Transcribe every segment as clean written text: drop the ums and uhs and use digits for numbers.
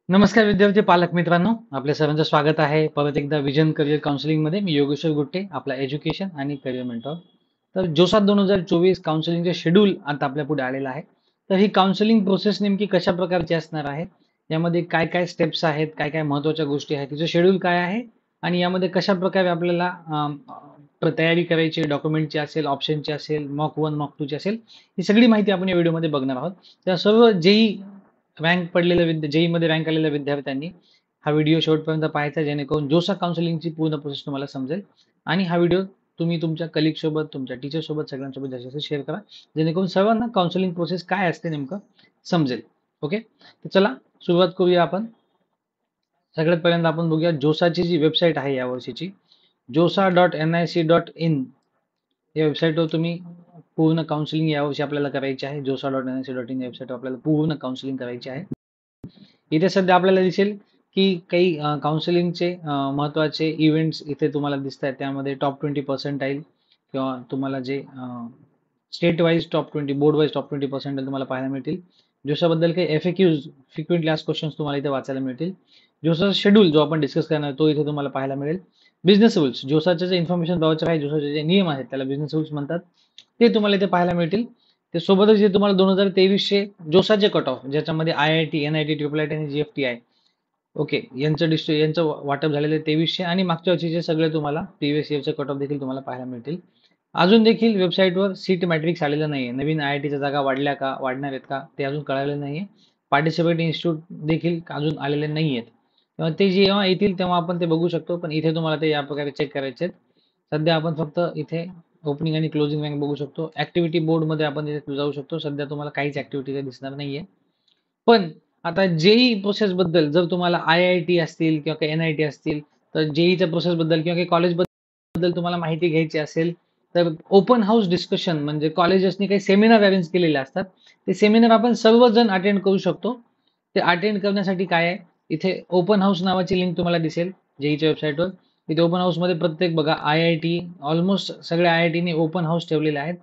नमस्कार विद्यार्थी पालक मित्रांनो, आपल्या सर्वांचं स्वागत आहे परत एकदा विजन करिअर काउन्सिलिंगमध्ये. मी योगेश्वर गुट्टे, आपला एज्युकेशन आणि करिअर मेंटॉर. तर जोसात 2024 काउन्सिलिंगचे शेड्यूल आता आपल्या पुढे आलेलं आहे. तर ही काउन्सिलिंग प्रोसेस नेमकी कशा प्रकारची असणार आहे, यामध्ये काय काय स्टेप्स आहेत, काय काय महत्त्वाच्या गोष्टी आहेत, तिचं शेड्यूल काय आहे आणि यामध्ये कशा प्रकारे आपल्याला तयारी करायची, डॉक्युमेंटची असेल, ऑप्शनची असेल, मॉक 1 मॉक 2 ची असेल, ही सगळी माहिती आपण या व्हिडिओमध्ये बघणार आहोत. त्या सर्व जेई रँक पडलेल्या जेई मध्ये रँक आलेल्या विद्यार्थ्यांनी हा व्हिडिओ शेवटपर्यंत पाहायचा, जेणेकरून जोसा काउन्सिलिंगची पूर्ण प्रोसेस तुम्हाला समजेल. आणि हा व्हिडिओ तुम्ही तुमच्या कलिग सोबत, तुमच्या टीचर सोबत, सगळ्यांसोबत जास्तीत शेअर करा, जेणेकरून सर्वांना काउन्सिलिंग प्रोसेस काय असते नेमकं समजेल. ओके, तर चला सुरुवात करूया आपण. सगळ्यात पहिल्यांदा आपण बघूया जोसाची जी वेबसाईट आहे यावर्षीची, josa.nic.in. या वेबसाईटवर तुम्ही पूर्ण काउन्सिलिंग यावर्षी आपल्याला करायची आहे. josa.nic.in या वेबसाईटवर आपल्याला पूर्ण काउन्सिलिंग करायची आहे. इथे सध्या आपल्याला दिसेल की काही काउन्सिलिंगचे महत्त्वाचे इव्हेंट्स इथे तुम्हाला दिसत आहेत. त्यामध्ये टॉप 20% किंवा तुम्हाला जे state wise top 20, board wise top 20% तुम्हाला पाहायला मिळतील. जोशाबद्दल काही FAQs, फ्रिक्वेंटली आस्क्ड क्वेश्चन्स तुम्हाला इथे वाचायला मिळतील. जोसाचा शेड्यूल जो आपण डिस्कस करणार तो इथे तुम्हाला पाहायला मिळेल. बिझनेस रूल्स, जोसाचे जे इन्फॉर्मेशन ब्राउचर आहे, जोसाचे जे नियम आहेत त्याला बिझनेस रूल्स म्हणतात, ते तुम्हाला इथे पाहायला मिळतील. ते सोबतच जे तुम्हाला 2023चे जोसाचे कट ऑफ, ज्याच्यामध्ये IIT, NIT, IIIT आणि GFTI, ओके, यांचं वाटप झालेले 2300 आणि मागच्या वर्षीचे सगळे तुम्हाला प्रिव्हियस इयरचे कट ऑफ देखील तुम्हाला पाहायला मिळतील. अजून देखील वेबसाईटवर सीट मॅट्रिक्स आलेलं नाहीये. नवीन IITच्या जागा वाढल्या का, वाढणार आहेत का, ते अजून कळालेलं नाहीये. पार्टिसिपेट इन्स्टिट्यूट देखील अजून आलेले नाहीयेत. तेव्हा ते जेव्हा येतील तेव्हा आपण ते बघू शकतो, पण इथे तुम्हाला ते या प्रकारे चेक करायचे आहेत. सध्या आपण फक्त इथे ओपनिंग आणि क्लोजिंग रँक बघू शकतो. ऍक्टिव्हिटी बोर्ड मध्ये आपण इथे जाऊ शकतो. सध्या तुम्हाला काहीच ऍक्टिव्हिटी दिसणार नाहीये. पण आता जेई प्रोसेस बद्दल जर तुम्हाला IIT असतील किंवा काही NIT असतील, तर जेईच्या प्रोसेस बद्दल किंवा काही कॉलेज बद्दल तुम्हाला माहिती घ्यायची असेल, तर ओपन हाऊस डिस्कशन म्हणजे कॉलेजेसनी काही सेमिनार अरेंज केलेले असतात. ते सेमिनार आपण सर्वजण अटेंड करू शकतो. ते अटेंड करण्यासाठी काय आहे, इथे ओपन हाऊस नावाची लिंक तुम्हाला दिसेल जेईच्या वेबसाईटवर. इथे ओपन हाऊसमध्ये प्रत्येक बघा IIT, ऑलमोस्ट सगळ्या IITने ओपन हाऊस ठेवलेले आहेत.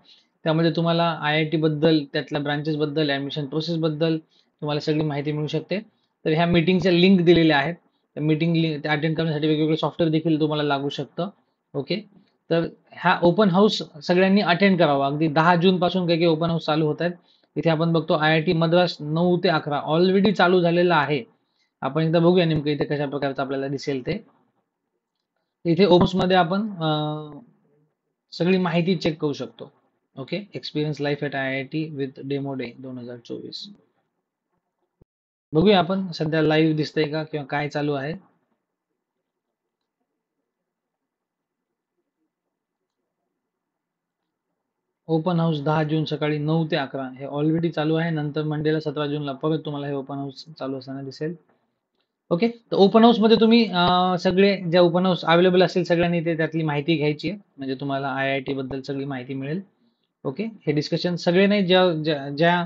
त्यामध्ये तुम्हाला IIT बद्दल, त्यातल्या ब्रांचेस बद्दल, ऍडमिशन प्रोसेस बद्दल तुम्हाला सगळी माहिती मिळू शकते. तर ह्या मीटिंगच्या लिंक दिलेल्या आहेत. मीटिंग लिंक अटेंड करण्यासाठी वेगवेगळे सॉफ्टवेअर देखील तुम्हाला लागू शकतं. ओके, तर हा ओपन हाऊस सगळ्यांनी अटेंड करावा. अगदी 10 जून पासून काही काही ओपन हाऊस चालू होत आहेत. इथे आपण बघतो IIT मद्रास 9 ते 11 ऑलरेडी चालू झालेला आहे. आपण एकदा बघूया नेमकं इथे कशा प्रकारचं आपल्याला दिसेल ते. इथे ओपन मध्ये आपण सगळी माहिती चेक करू शकतो. Okay, experience life at IIT with demo day 2024. बघूया आपण सध्या लाईव्ह दिसतंय का किंवा काय चालू आहे. ओपन हाऊस 10 जून सकाळी 9 ते 11 हे ऑलरेडी चालू आहे. नंतर मंडेला 17 जूनला परत तुम्हाला हे ओपन हाऊस चालू असताना दिसेल. ओके, तर ओपन हाऊस मध्ये तुम्ही सगळे जे ओपन हाऊस अवेलेबल असेल सगळ्यांनी ते त्यातली माहिती घ्यायची आहे. म्हणजे तुम्हाला IIT बद्दल सगळी माहिती मिळेल. ओके, हे डिस्कशन सगळे नाही, ज्या ज्या ज्या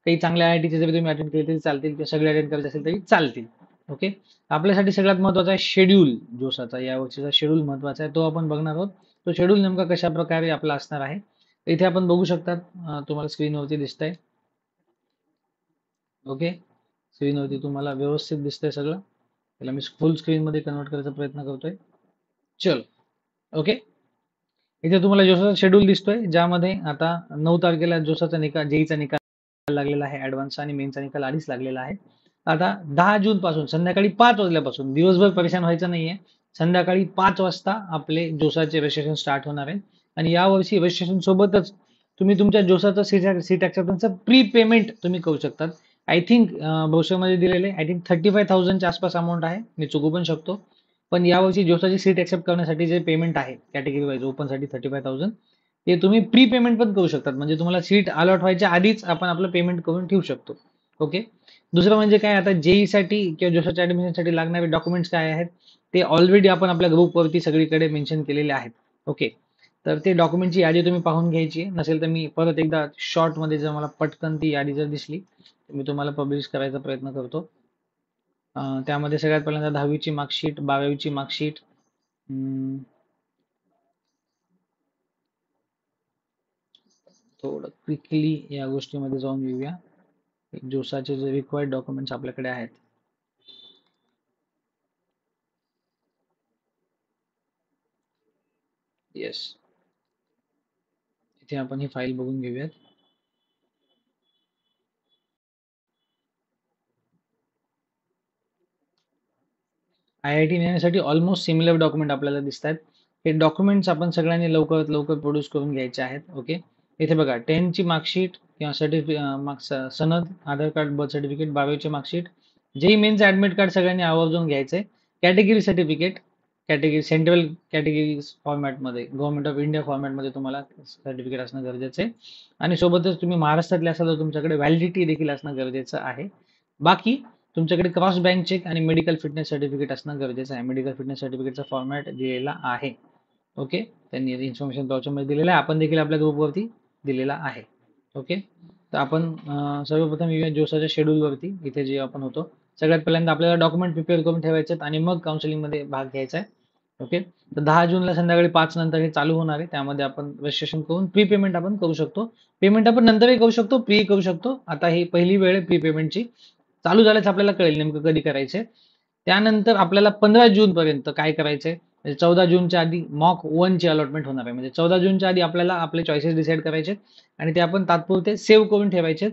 काही चांगल्या IITचे जरी तुम्ही अटेंड केले तरी चालतील किंवा सगळे अटेंड करायचे असेल तरी चालतील. ओके, आपल्यासाठी सगळ्यात महत्त्वाचा आहे शेड्यूल. जोसाचा या वर्षीचा शेड्यूल महत्त्वाचा आहे, तो आपण बघणार आहोत. तो शेड्यूल नेमका कशा प्रकारे आपला असणार आहे इथे आपण बघू शकतात. तुम्हाला स्क्रीनवरती दिसतंय. ओके, स्क्रीनवरती तुम्हाला व्यवस्थित दिसतंय सगळं. त्याला मी फुल स्क्रीन मध्ये कन्वर्ट करायचा प्रयत्न करतोय. चल, ओके, इथे तुम्हाला जोसाचा शेड्यूल दिसतोय, ज्यामध्ये आता 9 तारखेला जोसाचा निकाल, जेईचा निकाल लागलेला आहे. ऍडव्हान्सचा आणि मेनचा निकाल आधीच लागलेला आहे. आता 10 जून पासून संध्याकाळी 5 वाजल्यापासून, दिवसभर परेशान व्हायचं नाहीये, संध्याकाळी 5 वाजता आपले जोसाचे रजिस्ट्रेशन स्टार्ट होणार आहे. आणि यावर्षी रजिस्ट्रेशन सोबतच तुम्ही तुमच्या जोसाचं सीट ऍक्सेप्टन्सचं प्री पेमेंट तुम्ही करू शकतात. आय थिंक ब्रोशरमध्ये दिलेले आय थिंक 35,000च्या आसपास अमाऊंट आहे, मी चुकू पण शकतो. पण यावर्षी जोसाची सीट ऍक्सेप्ट करण्यासाठी जे पेमेंट आहे कॅटेगरी वाईज ओपनसाठी 35,000, ते तुम्ही प्री पेमेंट पण करू शकतात. म्हणजे तुम्हाला सीट अलॉट व्हायच्या आधीच आपण आपलं पेमेंट करून ठेवू शकतो. ओके, दुसरं म्हणजे काय, आता जेईसाठी किंवा जोसाच्या ऍडमिशनसाठी लागणारे डॉक्युमेंट्स काय आहेत ते ऑलरेडी आपण आपल्या ग्रुपवरती सगळीकडे मेन्शन केलेले आहेत. ओके, तर ते डॉक्युमेंटची यादी तुम्ही पाहून घ्यायची आहे. नसेल तर मी परत एकदा शॉर्टमध्ये जर मला पटकन ती यादी जर दिसली तर मी तुम्हाला पब्लिश करायचा प्रयत्न करतो. त्यामध्ये सगळ्यात पहिल्यांदा 10वीची मार्कशीट, 12वीची मार्कशीट, थोडं क्विकली या गोष्टीमध्ये जाऊन येऊया. जोसाचे जे रिक्वायर्ड डॉक्युमेंट्स आपल्याकडे आहेत. येस, इथे आपण ही फाईल बघून घेऊयात. IIT येण्यासाठी ऑलमोस्ट सिमिलर डॉक्युमेंट आपल्याला दिसतात. हे डॉक्युमेंट्स आपण सगळ्यांनी लवकरात लवकर प्रोड्यूस करून घ्यायचे आहेत. ओके, इथे बघा 10 ची मार्कशीट किंवा सनद, आधार कार्ड, बर्थ सर्टिफिकेट, 12 ची marksheet, JEE Mains admit card सगळ्यांनी आवर्जून घ्यायचंय. Category certificate, category central category फॉर्मॅटमध्ये, गव्हर्नमेंट ऑफ इंडिया फॉर्मॅटमध्ये तुम्हाला सर्टिफिकेट असणं गरजेचं आहे. आणि सोबतच तुम्ही महाराष्ट्रातले असाल तर तुमच्याकडे व्हॅलिडिटी देखील असणं गरजेचं आहे. बाकी तुमच्याकडे क्रॉस बँक चेक आणि मेडिकल फिटनेस सर्टिफिकेट असणं गरजेचं आहे. मेडिकल फिटनेस सर्टिफिकेटचा फॉर्मॅट दिलेला आहे. ओके, त्यांनी इन्फॉर्मेशन ब्राउचरमध्ये दिलेलं आहे, आपण देखील आपल्या ग्रुपवरती दिलेला आहे. ओके, तर आपण सर्वप्रथम येऊया जोसाच्या शेड्यूलवरती. इथे जे आपण होतो, सगळ्यात पहिल्यांदा आपल्याला डॉक्युमेंट प्रिपेअर करून ठेवायचे आणि मग काउन्सिलिंगमध्ये भाग घ्यायचा आहे. ओके, तर 10 जूनला संध्याकाळी 5 नंतर हे चालू होणार आहे. त्यामध्ये आपण रजिस्ट्रेशन करून प्री पेमेंट आपण करू शकतो. पेमेंट आपण नंतरही करू शकतो, प्री करू शकतो. आता ही पहिली वेळ आहे प्री पेमेंटची. चालू झाल्याच आपल्याला कळेल नेमकं कधी करायचंय. त्यानंतर आपल्याला 15 जून पर्यंत काय करायचंय, म्हणजे 14 जूनच्या आधी मॉक 1 ची अलॉटमेंट होणार आहे. म्हणजे 14 जूनच्या आधी आपल्याला आपले चॉईसेस डिसाईड करायचे आणि ते आपण तात्पुरते सेव्ह करून ठेवायचे.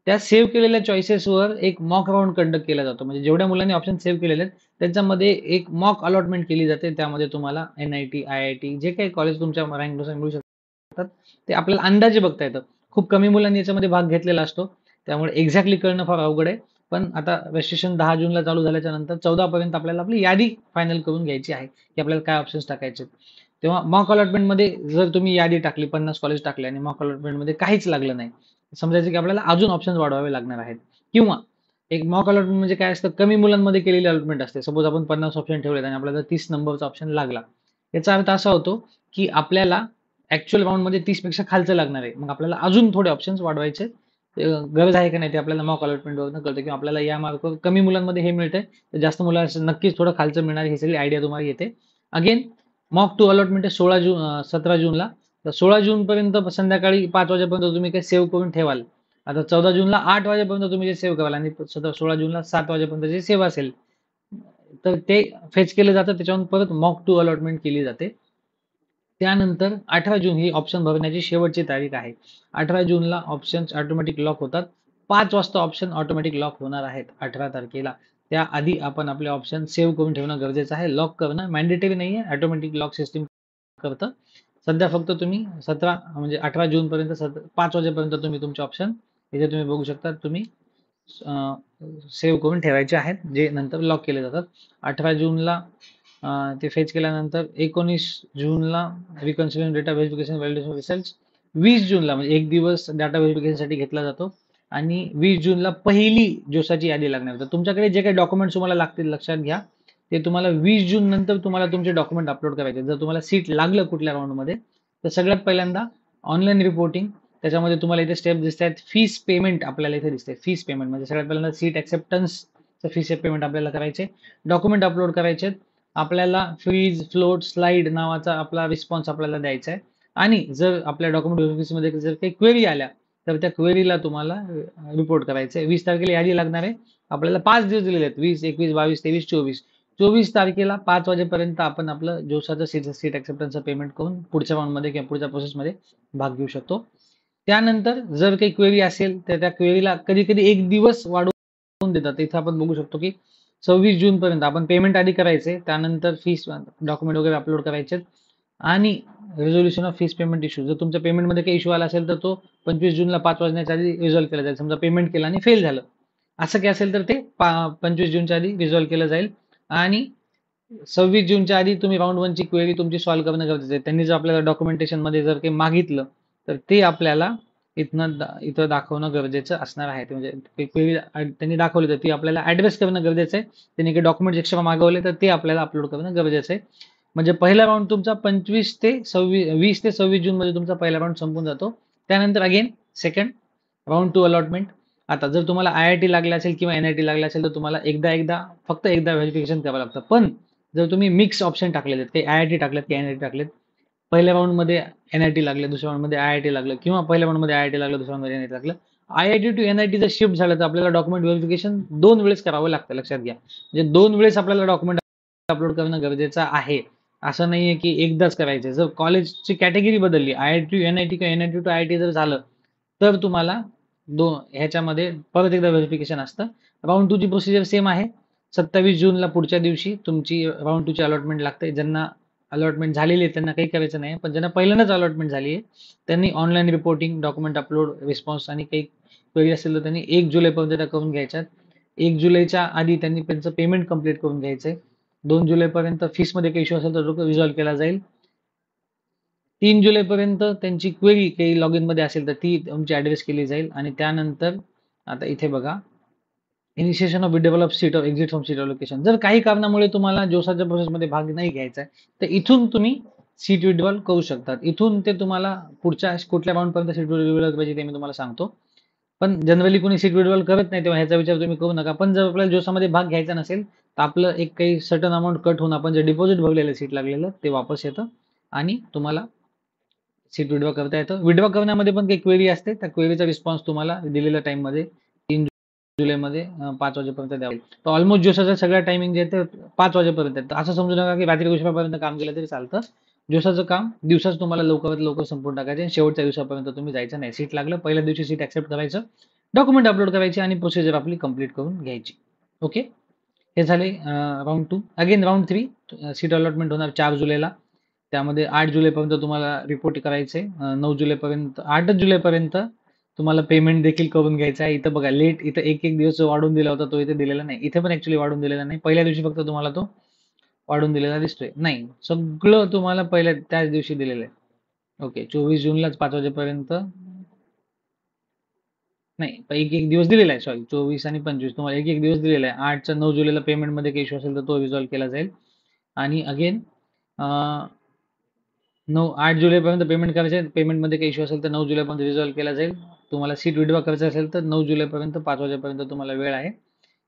त्या सेव्ह केलेल्या चॉईसेसवर एक मॉक राऊंड कंडक्ट केला जातो. म्हणजे जेवढ्या मुलांनी ऑप्शन सेव्ह केलेले आहेत त्याच्यामध्ये एक मॉक अलॉटमेंट केली जाते. त्यामध्ये तुम्हाला NIT, IIT जे काही कॉलेज तुमच्या रँकनुसार मिळू शकतात ते आपल्याला अंदाजे बघता येतं. खूप कमी मुलांनी याच्यामध्ये भाग घेतलेला असतो, त्यामुळे एक्झॅक्टली कळणं फार अवघड आहे. पण आता रजिस्ट्रेशन 10 जूनला चालू झाल्याच्या नंतर 14 पर्यंत आपल्याला आपली यादी फायनल करून घ्यायची आहे की आपल्याला काय ऑप्शन्स टाकायचे. तेव्हा मॉक अलॉटमेंटमध्ये जर तुम्ही यादी टाकली, 50 कॉलेज टाकले आणि मॉक अलॉटमेंटमध्ये काहीच लागलं नाही, समजायचं की आपल्याला अजून ऑप्शन्स वाढवावे लागणार आहेत. किंवा एक मॉक अलॉटमेंट म्हणजे काय असतं, कमी मुलांमध्ये केलेली अलॉटमेंट असते. सपोज आपण 50 ऑप्शन ठेवलेत आणि आपल्याला 30 नंबरचा ऑप्शन लागला, याचा अर्थ असा होतो की आपल्याला ऍक्च्युअल राऊंडमध्ये 30 पेक्षा खालचं लागणार आहे. मग आपल्याला अजून थोडे ऑप्शन्स वाढवायचे गरज आहे का नाही ते आपल्याला मॉक अलॉटमेंटवरून कळतं, किंवा आपल्याला या मार्कवर कमी मुलांमध्ये हे मिळतंय तर जास्त मुलांना नक्कीच थोडं खालचं मिळणार, ही सगळी आयडिया तुम्हाला येते. अगेन मॉक 2 अलॉटमेंट आहे 17 जूनला. तर 16 जून पर्यंत संध्याकाळी 5 वाजेपर्यंत तुम्ही काही सेव्ह करून ठेवाल. आता 14 जूनला 8 वाजेपर्यंत तुम्ही जे सेव्ह कराल आणि 16 जूनला 7 वाजेपर्यंत जे सेव्ह असेल तर ते फेच केलं जातं. त्याच्यावरून परत मॉक 2 अलॉटमेंट केली जाते. त्यानंतर 18 जून ही ऑप्शन भरण्याची शेवटची तारीख आहे. 18 जूनला ऑप्शन्स ऑटोमॅटिक लॉक होतात. 5 वाजता ऑप्शन ऑटोमॅटिक लॉक होणार आहेत 18 तारखेला. त्याआधी आपण आपले ऑप्शन सेव्ह करून ठेवणं गरजेचं आहे. लॉक करणं मॅन्डेटरी नाही आहे, ऑटोमॅटिक लॉक सिस्टीम करतं. सध्या फक्त तुम्ही 17 म्हणजे 18 जून पर्यंत 5 वाजेपर्यंत तुम्ही तुमचे ऑप्शन इथे तुम्ही बघू शकता, तुम्ही सेव्ह करून ठेवायचे आहेत, जे नंतर लॉक केले जातात. 18 जूनला ते फेच केल्यानंतर 19 जूनला रिकन्सिलिंग डेटा व्हेरिफिकेशन व्हॅलिडेशन रिझल्ट, 20 जूनला म्हणजे एक दिवस डाटा व्हेरिफिकेशनसाठी घेतला जातो आणि 20 जूनला पहिली जोसाची यादी लागणार. तर तुमच्याकडे जे काही डॉक्युमेंट्स तुम्हाला लागतील लक्षात घ्या, ते तुम्हाला 20 जून नंतर तुम्हाला तुमचे डॉक्युमेंट अपलोड करायचे. जर तुम्हाला सीट लागलं कुठल्या राऊंडमध्ये तर सगळ्यात पहिल्यांदा ऑनलाईन रिपोर्टिंग, त्याच्यामध्ये तुम्हाला इथे स्टेप दिसत आहेत. फीस पेमेंट आपल्याला इथे दिसते. फीस पेमेंट म्हणजे सगळ्यात पहिल्यांदा सीट ऍक्सेप्टन्सचं फीस पेमेंट आपल्याला करायचे, डॉक्युमेंट अपलोड करायचे. आपल्याला फ्रीज फ्लोट स्लाइड नावाचा आपला रिस्पॉन्स आपल्याला द्यायचा आहे. आणि जर आपल्या डॉक्युमेंट व्हेरिफिकेशनमध्ये जर काही क्वेरी आल्या तर त्या क्वेरीला तुम्हाला रिपोर्ट करायचं आहे. 20 तारखेला यादी लागणार आहे. आपल्याला 5 दिवस दिलेले आहेत, 20, 21, 22, 23, 24. 24 तारखेला 5 वाजेपर्यंत आपण आपलं जोसाचं सीट ऍक्सेप्टन्सचं पेमेंट करून पुढच्या राऊंडमध्ये किंवा पुढच्या प्रोसेसमध्ये भाग घेऊ शकतो. त्यानंतर जर काही क्वेरी असेल तर त्या क्वेरीला कधी कधी एक दिवस वाढवून देतात. इथं आपण बघू शकतो की 26 जून पर्यंत आपण पेमेंट आधी करायचे, त्यानंतर फीस डॉक्युमेंट वगैरे अपलोड करायचे आणि resolution of fees payment issue, जर तुमच्या पेमेंटमध्ये काही इश्यू आला असेल तर तो 25 जूनला 5 वाजण्याच्या आधी रिझॉल्व्ह केला जाईल. समजा पेमेंट केलं आणि फेल झालं असं काही असेल तर ते 25 जूनच्या आधी रिझॉल्व्ह केलं जाईल. आणि 26 जूनच्या आधी तुम्ही राऊंड 1 ची क्वेरी तुमची सॉल्व्ह करणं गरजेचं आहे. त्यांनी जर आपल्याला डॉक्युमेंटेशन मध्ये जर काही मागितलं तर ते आपल्याला इथं दाखवणं गरजेचं असणार आहे. म्हणजे क्वेरी त्यांनी दाखवली तर ती आपल्याला ऍड्रेस करणं गरजेचं आहे. त्यांनी काही डॉक्युमेंट एक्स्ट्रा मागवले तर ते आपल्याला अपलोड करणं गरजेचं आहे. म्हणजे पहिला राऊंड तुमचा 20 ते 26 जून मध्ये तुमचा पहिला राऊंड संपून जातो. त्यानंतर अगेन सेकंड राऊंड 2 अलॉटमेंट. आता जर तुम्हाला IIT लागला असेल किंवा NIT लागला असेल तर तुम्हाला फक्त एकदा व्हेरिफिकेशन करावं लागतं. पण जर तुम्ही मिक्स ऑप्शन टाकलेले आहेत, काही IIT टाकलेत काही NIT टाकलेत, पहिल्या राऊंड मध्ये NIT लागले, दुसऱ्या राऊंड मध्ये IIT लागलं, किंवा पहिल्या राऊंड मध्ये IIT लागलं, दुसऱ्या राऊंड मध्ये NIT लागलं, IIT टू NIT जर शिफ्ट झालं तर आपल्याला डॉक्युमेंट व्हेरिफिकेशन 2 वेळेस करावं लागतं. लक्षात घ्या, म्हणजे 2 वेळेस आपल्याला डॉक्युमेंट अपलोड करणं गरजेचं आहे. असं नाहीये की एकदाच करायचं. जर कॉलेजची कॅटेगरी बदलली, IIT, NIT किंवा NIT टू IIT जर झालं, तर तुम्हाला ह्याच्यामध्ये परत एकदा व्हेरिफिकेशन असतं. राऊंड 2 ची प्रोसिजर सेम आहे. 27 जूनला पुढच्या दिवशी तुमची राऊंड 2 ची अलॉटमेंट लागते. ज्यांना अलॉटमेंट झालेली आहे त्यांना काही करायचं नाही. पण ज्यांना पहिल्यांदाच अलॉटमेंट झाली आहे, त्यांनी online reporting, document upload, response आणि काही क्वेरी असेल तर त्यांनी 1 जुलैपर्यंत त्या करून घ्यायच्यात. 1 जुलैच्या आधी त्यांनी त्यांचं पेमेंट कंप्लीट करून घ्यायचंय. 2 जुलैपर्यंत फीसमध्ये काही इश्यू असेल तर तो रिझॉल्व्ह केला जाईल. 3 जुलैपर्यंत त्यांची क्वेरी काही लॉग मध्ये असेल तर ती तुमची ॲड्रेस केली जाईल आणि त्यानंतर आता इथे बघा, initiation of withdrawal of seat of exit from seat location. जर काही कारणामुळे तुम्हाला जोसाच्या प्रोसेसमध्ये भाग नाही घ्यायचा आहे, तर इथून तुम्ही सीट विड्रॉवल करू शकतात. इथून ते तुम्हाला पुढच्या कुठल्या राऊंडपर्यंत सीट विड्रॉवल पाहिजे ते मी तुम्हाला सांगतो. पण जनरली कोणी सीट विड्रॉवल करत नाही, तेव्हा ह्याचा विचार तुम्ही करू नका. पण जर आपल्याला जोसामध्ये भाग घ्यायचा नसेल, तर आपलं एक काही सर्टन अमाऊंट कट होऊन आपण जे डिपॉझिट भरलेलं सीट लागलेलं ते वापस येतं आणि तुम्हाला सीट विड्रॉ करता येतं. विड्रॉ करण्यामध्ये पण काही क्वेरी असते, त्या क्वेरीचा रिस्पॉन्स तुम्हाला दिलेल्या टाइममध्ये 3 जुलैमध्ये 5 वाजेपर्यंत द्यावा. तर ऑलमोस्ट जोसाचा सगळ्या टायमिंग जे आहे ते 5 वाजेपर्यंत आहे. असं समजू नका की रात्री उशिरापर्यंत काम केलं तरी चालतं. जोसाचं काम दिवसाच तुम्हाला लवकरात लवकर संपून टाकायचे आणि शेवटच्या दिवसापर्यंत तुम्ही जायचं नाही. सीट लागलं पहिल्या दिवशी सीट ऍक्सेप्ट करायचं, डॉक्युमेंट अपलोड करायचे आणि प्रोसिजर आपली कंप्लीट करून घ्यायची. ओके, हे झाले round 2. Again round 3 seat allotment होणार 4 जुलैला. त्यामध्ये 8 जुलैपर्यंत तुम्हाला रिपोर्ट करायचे. 9 जुलैपर्यंत 8 जुलैपर्यंत तुम्हाला पेमेंट देखील करून घ्यायचं आहे. इथं बघा लेट, इथं एक एक दिवस वाढून दिला होता तो इथे दिलेला नाही. इथे पण ऍक्च्युली वाढून दिलेला नाही. पहिल्या दिवशी फक्त तुम्हाला तो वाढून दिलेला दिसतोय. नाही, सगळं तुम्हाला पहिल्या त्याच दिवशी दिलेलं आहे. ओके, 24 जूनलाच 5 वाजेपर्यंत नाही, एक एक दिवस दिलेला आहे. सॉरी, 24 आणि 25 तुम्हाला एक एक दिवस दिलेला आहे. 8चा 9 जुलैला पेमेंटमध्ये काही इश्यू असेल तर तो रिझॉल्व्ह केला जाईल. आणि अगेन 8 जुलैपर्यंत पेमेंट करायचे. पेमेंटमध्ये काही इश्यू असेल तर 9 जुलैपर्यंत रिझॉल्व्ह केला जाईल. तुम्हाला सीट विड्रॉ करायचं असेल तर 9 जुलैपर्यंत 5 वाजेपर्यंत तुम्हाला वेळ आहे.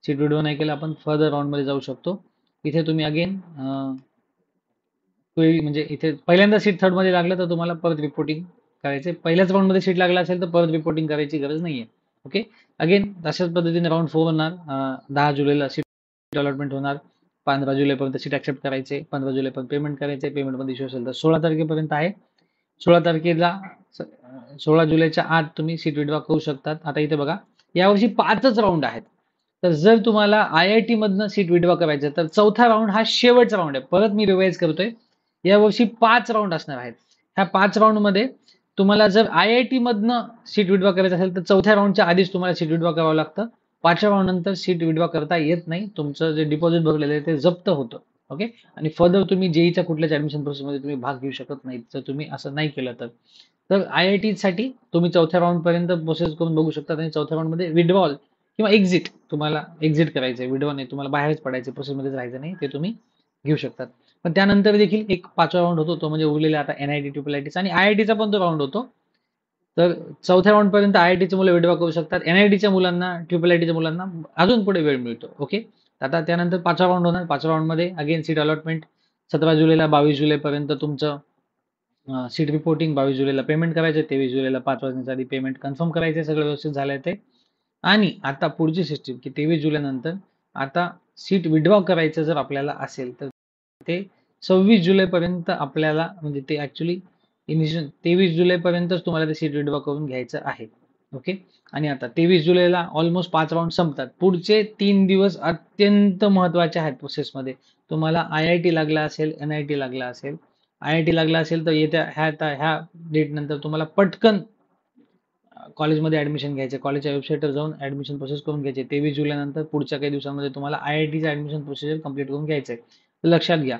सीट विड्रॉ नाही केलं आपण फर्दर राऊंडमध्ये जाऊ शकतो. इथे तुम्ही अगेन क्वेरी म्हणजे इथे पहिल्यांदा सीट थर्डमध्ये लागलं तर तुम्हाला परत रिपोर्टिंग करायचे. पहिल्याच राऊंडमध्ये सीट लागला असेल तर परत रिपोर्टिंग करायची गरज नाहीये. ओके, अगेन तशाच पद्धतीने राऊंड 4 होणार. 10 जुलैला सीट अलॉटमेंट होणार. 15 जुलैपर्यंत सीट ऍक्सेप्ट करायचे. 15 जुलैपर्यंत पेमेंट करायचे. पेमेंटमध्ये इश्यू असेल तर 16 तारखेपर्यंत आहे. 16 तारखेला 16 जुलैच्या आत तुम्ही सीट विड्रॉ करू शकतात. आता इथे बघा, यावर्षी 5च राऊंड आहेत. तर जर तुम्हाला IIT मधनं सीट विड्रॉ करायचं तर चौथा राऊंड हा शेवटचा राऊंड आहे. परत मी रिवाइज करतोय, यावर्षी 5 राऊंड असणार आहेत. ह्या 5 राऊंडमध्ये तुम्हाला जर IIT मधनं सीट विड्रॉ करायचं असेल तर चौथ्या राऊंडच्या आधीच तुम्हाला सीट विड्रॉ करावं लागतं. 5व्या राऊंड नंतर सीट विड्रॉ करता येत नाही. तुमचं जे डिपॉझिट भरलेलं आहे ते जप्त होतं. ओके, आणि फर्दर तुम्ही जेईच्या कुठल्याच ऍडमिशन प्रोसेसमध्ये तुम्ही भाग घेऊ शकत नाही जर तुम्ही असं नाही केलं तर IIT साठी तुम्ही चौथ्या राऊंड पर्यंत प्रोसेस करून बघू शकता आणि चौथ्या राऊंड मध्ये विड्रॉल किंवा एक्झिट, तुम्हाला एक्झिट करायचंय, विड्रॉ नाही, तुम्हाला बाहेरच पडायचं, प्रोसेसमध्येच राहायचं नाही, ते तुम्ही घेऊ शकतात. पण त्यानंतर देखील एक 5वा राऊंड होतो, तो म्हणजे उरलेला आता NIT, IIT आणि IITचा पण तो राऊंड होतो. तर चौथ्या राऊंड पर्यंत IITचे मुलं विड्रॉ करू शकतात. NITच्या मुलांना, IITच्या मुलांना अजून पुढे वेळ मिळतो. ओके, आता त्यानंतर 5वा राऊंड होणार. 5व्या राऊंड मध्ये अगेन सीट अलॉटमेंट 17 जुलैला 22 जुलैपर्यंत तुमचं सीट रिपोर्टिंग. 22 जुलैला पेमेंट करायचे. 23 जुलैला 5 वाजण्याच्या आधी पेमेंट कन्फर्म करायचे. सगळं व्यवस्थित झालंय ते. आणि आता पुढची सिस्टीम की 23 जुलै नंतर आता सीट विड्रॉ करायचं जर आपल्याला असेल तर ते 26 जुलैपर्यंत आपल्याला, म्हणजे ते ऍक्च्युली इनिशियल 23 जुलैपर्यंतच तुम्हाला ते सीट विड्रॉ करून घ्यायचं आहे. ओके, आणि आता 23 जुलैला ऑलमोस्ट 5 राऊंड संपतात. पुढचे 3 दिवस अत्यंत महत्वाचे आहेत प्रोसेसमध्ये. तुम्हाला IIT लागला असेल, NIT लागला असेल. IIT लागला असेल तर येत्या ह्या डेट नंतर तुम्हाला पटकन कॉलेजमध्ये ऍडमिशन घ्यायचे. कॉलेजच्या वेबसाईटवर जाऊन ऍडमिशन प्रोसेस करून घ्यायचे. 23 जुलै नंतर पुढच्या काही दिवसांमध्ये तुम्हाला IITचं ऍडमिशन प्रोसिजर कंप्लीट करून घ्यायचंय. तर लक्षात घ्या,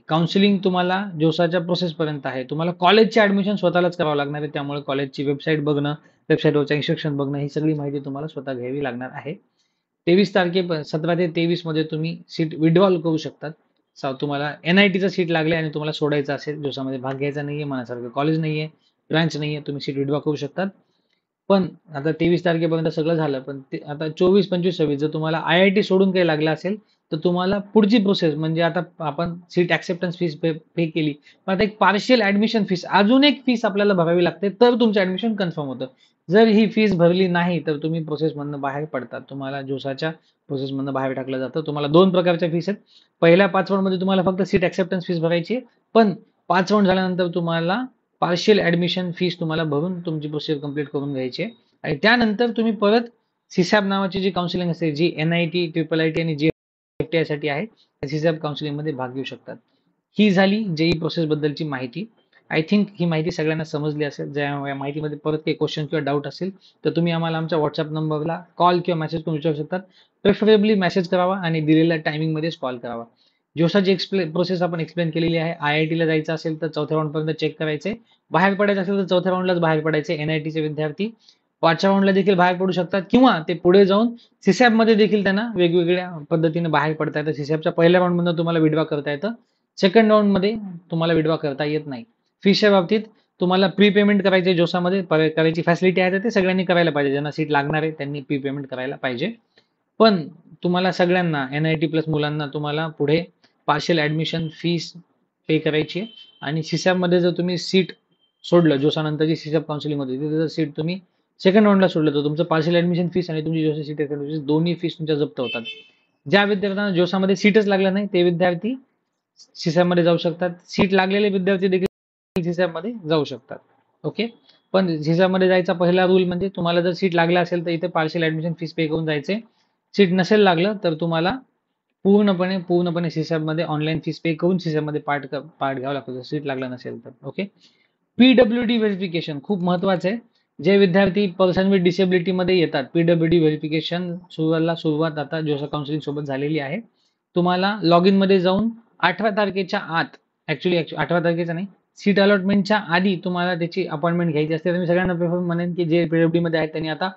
काउन्सिलिंग तुम्हाला जोसाच्या प्रोसेस पर्यंत आहे. तुम्हाला कॉलेजचे ऍडमिशन स्वतःलाच करावं लागणार आहे. त्यामुळे कॉलेजची वेबसाईट बघणं, वेबसाईटवरच्या इन्स्ट्रक्शन बघणं, ही सगळी माहिती तुम्हाला स्वतः घ्यावी लागणार आहे. 17 ते 23 मध्ये तुम्ही सीट विड्रॉल करू शकतात. तुम्हाला NITचं सीट लागले आणि तुम्हाला सोडायचं असेल, जोसामध्ये भाग घ्यायचा नाहीये, मनासारखं कॉलेज नाहीये, ब्रँच नाहीये, तुम्ही सीट विड्रॉ करू शकतात. पण आता 23 तारखेपर्यंत सगळं झालं. पण आता 24, 25, 26 जर तुम्हाला IIT सोडून काही लागलं असेल तर तुम्हाला पुढची प्रोसेस म्हणजे आता आपण सीट ऍक्सेप्टन्स फीस पे केली, पण आता एक पार्शियल ऍडमिशन फीस, अजून एक फीस आपल्याला भरावी लागते, तर तुमचं ऍडमिशन कन्फर्म होतं. जर ही फीस भरली नाही तर तुम्ही प्रोसेसमधनं बाहेर पडतात. तुम्हाला जोसाच्या प्रोसेसमधनं बाहेर टाकलं जातं. तुम्हाला 2 प्रकारच्या फीस आहेत. पहिल्या 5 राउंडमध्ये तुम्हाला फक्त सीट एक्सेप्टन्स फीस भरायची आहे. पण 5 राउंड झाल्यानंतर तुम्हाला पार्शियल ॲडमिशन फीस तुम्हाला भरून तुमची प्रोसिजर कंप्लीट करून घ्यायची आहे. आणि त्यानंतर तुम्ही परत सीसॅप नावाची जी काउन्सिलिंग असते, जी NIT, IIIT आणि GFTI साठी आहे, त्या सीसॅप काउन्सिलिंगमध्ये भाग घेऊ शकतात. ही झाली JEE प्रोसेस बद्दलची माहिती. आय थिंक ही माहिती सगळ्यांना समजली असेल. ज्या या माहितीमध्ये परत काही क्वेश्चन किंवा डाऊट असेल तर तुम्ही आम्हाला आमच्या WhatsApp नंबरला कॉल किंवा मेसेज करून विचारू शकतात. प्रेफरेबली मेसेज करावा आणि दिलेल्या टायमिंगमध्येच कॉल करावा. जोसाची प्रोसेस आपण एक्सप्लेन केलेली आहे. IIT ला जायचं असेल तर चौथ्या राऊंडपर्यंत चेक करायचे. बाहेर पडायचं असेल तर चौथ्या राऊंडलाच बाहेर पडायचे. NIT चे विद्यार्थी 5व्या राऊंडला देखील बाहेर पडू शकतात किंवा ते पुढे जाऊन सीसॅप मध्ये देखील त्यांना वेगवेगळ्या पद्धतीने बाहेर पडता येतं. सीसॅपच्या पहिल्या राऊंडमधून तुम्हाला विड्रॉ करता येतं. सेकंड राऊंडमध्ये तुम्हाला विड्रॉ करता येत नाही. फीसच्या बाबतीत तुम्हाला प्री पेमेंट करायचे जोसामध्ये करायची फॅसिलिटी आहे तर ते सगळ्यांनी करायला पाहिजे. ज्यांना सीट लागणार आहे त्यांनी प्री पेमेंट करायला पाहिजे. पण तुम्हाला सगळ्यांना NIT प्लस मुलांना तुम्हाला पुढे पार्शियल ॲडमिशन फीस पे करायची आहे आणि सीसॅपमध्ये जर तुम्ही सीट सोडलं, जोसानंतरची सीसॅप काउन्सिलिंग होती, तिथे जर सीट तुम्ही सेकंड राऊंडला सोडलं तर तुमचं पार्शियल ॲडमिशन फीस आणि तुमची जोसा सीट दोन्ही फीस तुमच्या जप्त होतात. ज्या विद्यार्थ्यांना जोसामध्ये सीटच लागलं नाही ते विद्यार्थी सीसॅपमध्ये जाऊ शकतात. सीट लागलेले विद्यार्थी देखील सीसॅपमध्ये जाऊ शकतात. ओके. पण सीसॅपमध्ये जायचा पहिला रूल म्हणजे तुम्हाला जर सीट लागला असेल तर इथे पार्शियल ॲडमिशन फीस पे करून जायचे. सीट नसेल लागलं तर तुम्हाला पूर्णपणे सीसॅपमध्ये ऑनलाईन फीस पे करून सीसॅपमध्ये पार्ट घ्यावा लागतो जर सीट लागला नसेल तर. ओके. PWD व्हेरिफिकेशन खूप महत्वाचं आहे. जे विद्यार्थी पर्सन विथ डिसेबिलिटी मध्ये येतात, PWD व्हेरिफिकेशन सुरुवात आता जोसा काउन्सिलिंग सोबत झालेली आहे. तुम्हाला लॉग इन मध्ये जाऊन 8व्या तारखेच्या आत, ऍक्च्युली 8व्या तारखेच्या नाही, सीट अलॉटमेंटच्या आधी तुम्हाला त्याची अपॉइंटमेंट घ्यायची असते. मी सगळ्यांना प्रेफर म्हणेन की जे PWD मध्ये आहेत त्यांनी आता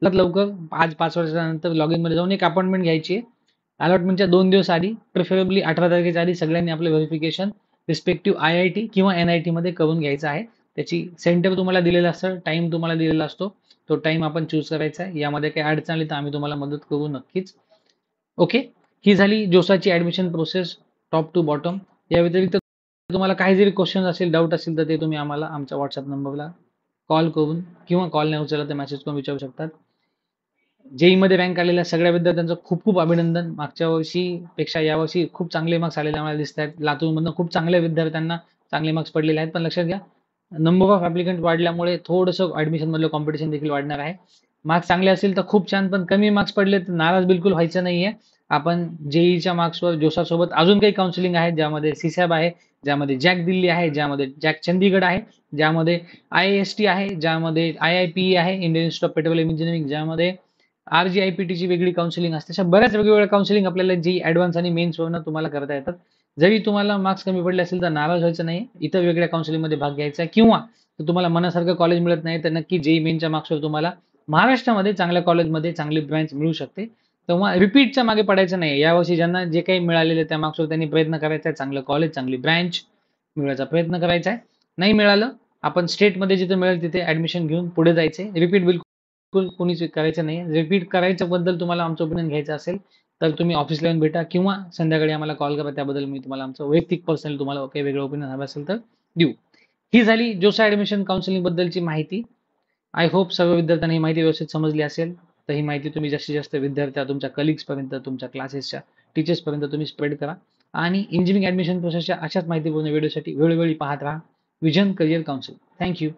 लवकर आज 5 वर्षानंतर लॉग इन मध्ये जाऊन एक अपॉइंटमेंट घ्यायची आहे. अलॉटमेंटच्या 2 दिवस आधी, प्रेफरेबली 8व्या तारखेच्या आधी सगळ्यांनी आपलं व्हेरिफिकेशन रिस्पेक्टिव्ह IIT किंवा NIT मध्ये करून घ्यायचं आहे. त्याची सेंटर तुम्हाला दिलेला असतं, टाइम तुम्हाला दिलेला असतो. तो टाइम आपण चूज करायचा आहे. यामध्ये काही अडचण आली तर आम्ही तुम्हाला मदत करू नक्कीच. ओके. ही झाली जोसाची admission process top to bottom. या व्यतिरिक्त तुम्हाला काही जरी क्वेश्चन असेल, डाऊट असेल तर ते तुम्ही आम्हाला आमच्या WhatsApp नंबरला कॉल करून किंवा कॉल नाही उचलला तर मेसेज करून विचारू शकतात. JEE मध्ये रँक आलेल्या सगळ्या विद्यार्थ्यांचं खूप खूप अभिनंदन. मागच्या वर्षीपेक्षा यावर्षी खूप चांगले मार्क्स आलेले आम्हाला दिसत आहेत. लातूरमधनं खूप चांगल्या विद्यार्थ्यांना चांगले मार्क्स पडलेले आहेत. पण लक्षात घ्या, नंबर ऑफ ऍप्लिकंट वाढल्यामुळे थोडंसं ऍडमिशन मधलं कॉम्पिटिशन देखील वाढणार आहे. मार्क्स चांगले असतील तर खूप छान, पण कमी मार्क्स पडले तर नाराज बिलकुल व्हायचं नाहीये. आपण JEEच्या मार्क्सवर जोसासोबत अजून काही काउन्सिलिंग आहे, ज्यामध्ये सीसॅप आहे, ज्यामध्ये जॅक दिल्ली आहे, ज्यामध्ये जॅक चंदीगड आहे, ज्यामध्ये IIST आहे, ज्यामध्ये IIPE आहे, Indian institute of petroleum engineering, ज्यामध्ये RGIPTची वेगळी काउन्सिलिंग असते. अशा बऱ्याच वेगवेगळ्या काउन्सिलिंग आपल्याला जी ऍडव्हान्स आणि मेन्स वरनं तुम्हाला करता येतात. जरी तुम्हाला मार्क्स कमी पडले असेल तर नाराज व्हायचं नाही. इतर वेगळ्या काउन्सिलिंग मध्ये भाग घ्यायचा किंवा तुम्हाला मनासारखं कॉलेज मिळत नाही तर नक्की JEE मेनच्या मार्क्सवर तुम्हाला महाराष्ट्रामध्ये चांगल्या कॉलेजमध्ये चांगली ब्रँच मिळू शकते. तेव्हा रिपीटच्या मागे पडायचं नाही. यावर्षी ज्यांना जे काही मिळालेले त्या मार्क्सवर त्यांनी प्रयत्न करायचा आहे. चांगलं कॉलेज, चांगली ब्रँच मिळवायचा प्रयत्न करायचा आहे. नाही मिळालं, आपण स्टेटमध्ये जिथे मिळेल तिथे ऍडमिशन घेऊन पुढे जायचे. रिपीट बिलकुल कोणीच करायचं नाही. रिपीट करायच्या बद्दल तुम्हाला आमचं ओपिनियन घ्यायचं असेल तर तुम्ही ऑफिसला येऊन भेटा किंवा संध्याकाळी आम्हाला कॉल करा. त्याबद्दल मी तुम्हाला आमचं वैयक्तिक पर्सनल तुम्हाला काही वेगळं ओपिनियन हवं असेल तर देऊ. ही झाली जोसा ऍडमिशन काउन्सिलिंग बद्दलची माहिती. आय होप सर्व विद्यार्थ्यांना ही माहिती व्यवस्थित समजली असेल. तर ही माहिती तुम्ही जास्तीत जास्त विद्यार्थ्या, तुमच्या कलिग्स पर्यंत, तुमच्या क्लासेसच्या टीचर्स पर्यंत तुम्ही स्प्रेड करा. आणि इंजिनिअरिंग ऍडमिशन प्रोसेसच्या अशाच माहितीपूर्ण व्हिडिओसाठी वेळोवेळी पाहत राहा विजन करिअर काउन्सिल. थँक्यू.